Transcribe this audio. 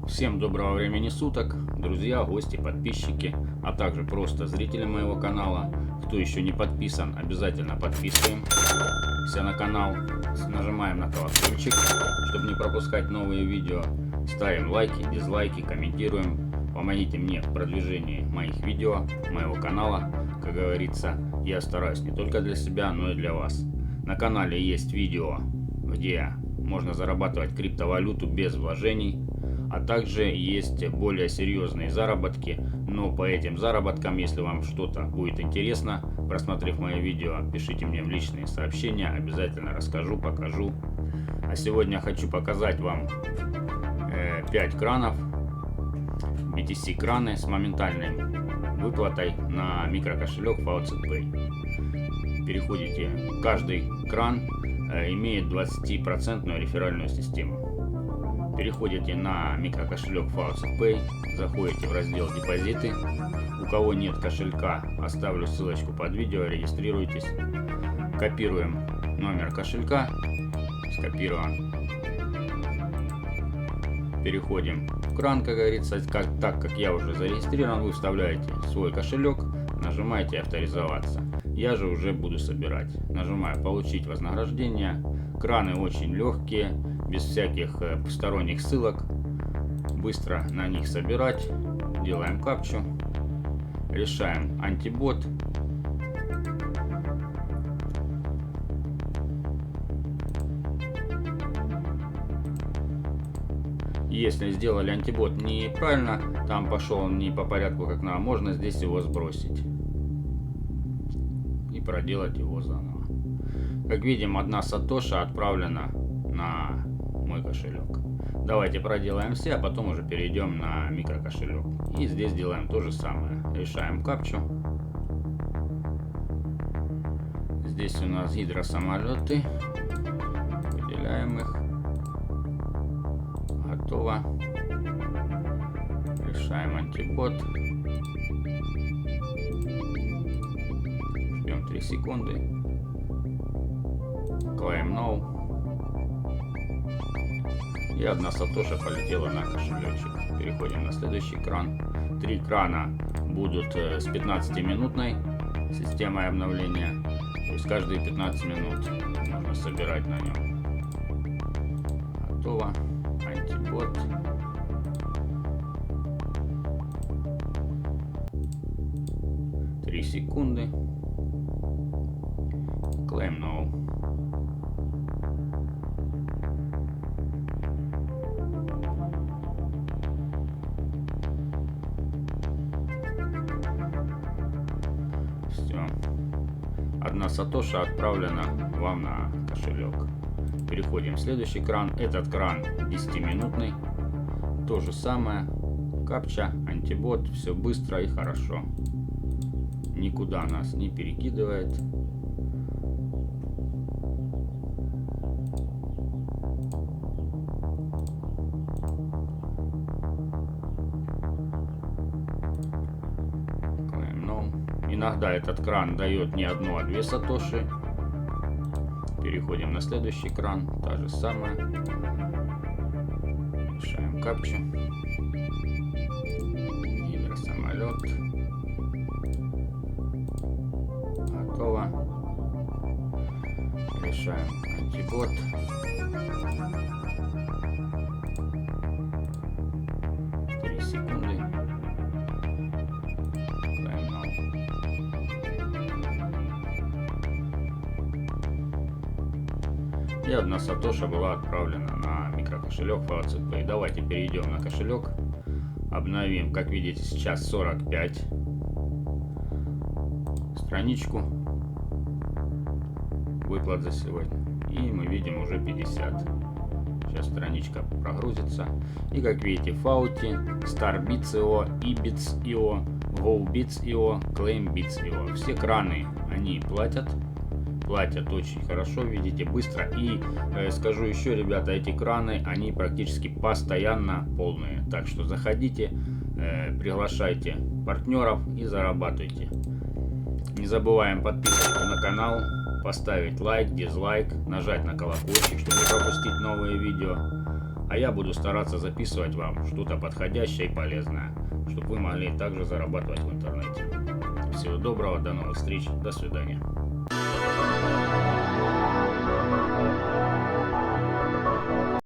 Всем доброго времени суток, друзья, гости, подписчики, а также просто зрители моего канала. Кто еще не подписан, обязательно подписываемся на канал, нажимаем на колокольчик, чтобы не пропускать новые видео, ставим лайки, дизлайки, комментируем. Помогите мне в продвижении моих видео, моего канала. Как говорится, я стараюсь не только для себя, но и для вас. На канале есть видео, где можно зарабатывать криптовалюту без вложений. А также есть более серьезные заработки, но по этим заработкам, если вам что-то будет интересно, просмотрев мое видео, пишите мне в личные сообщения, обязательно расскажу, покажу. А сегодня хочу показать вам 5 кранов, BTC краны с моментальной выплатой на микрокошелек Faucet Pay. Переходите, каждый кран имеет 20% реферальную систему. Переходите на микрокошелек Faucet Pay, заходите в раздел депозиты. У кого нет кошелька, оставлю ссылочку под видео, регистрируйтесь. Копируем номер кошелька, скопирован. Переходим в кран, как говорится, так как я уже зарегистрирован, вы вставляете свой кошелек, нажимаете авторизоваться. Я же уже буду собирать. Нажимаю получить вознаграждение. Краны очень легкие, без всяких посторонних ссылок. Быстро на них собирать. Делаем капчу. Решаем антибот. Если сделали антибот неправильно, там пошел не по порядку как надо, можно здесь его сбросить и проделать его заново. Как видим, 1 сатоша отправлена на мой кошелек. Давайте проделаем все, а потом уже перейдем на микрокошелек. И здесь делаем то же самое. Решаем капчу. Здесь у нас гидросамолеты. Выделяем их. Готово. Решаем антибот. Ждем 3 секунды. Claim No. И 1 сатоша полетела на кошелечек. Переходим на следующий кран. 3 крана будут с 15-минутной системой обновления. То есть каждые 15 минут можно собирать на нем. Готово. Антибот. Три секунды. Claim No. Все. 1 сатоша отправлена вам на кошелек. Переходим в следующий кран. Этот кран 10-минутный. То же самое. Капча, антибот. Все быстро и хорошо. Никуда нас не перекидывает. Иногда этот кран дает не 1, а 2 сатоши. Переходим на следующий кран. Та же самая. Решаем капчу. Гидросамолет. Готово. Решаем антибот. И 1 сатоша была отправлена на микрокошелек Faucet Pay. Давайте перейдем на кошелек. Обновим, как видите, сейчас 45. Страничку выплат за сегодня. И мы видим уже 50. Сейчас страничка прогрузится. И как видите, Fauti, StarBits.io, eBits.io, GoBits.io, ClaimBits.io. Все краны, они платят очень хорошо, видите, быстро. И скажу еще, ребята, эти краны, они практически постоянно полные. Так что заходите, приглашайте партнеров и зарабатывайте. Не забываем подписываться на канал, поставить лайк, дизлайк, нажать на колокольчик, чтобы не пропустить новые видео. А я буду стараться записывать вам что-то подходящее и полезное, чтобы вы могли также зарабатывать в интернете. Всего доброго, до новых встреч, до свидания.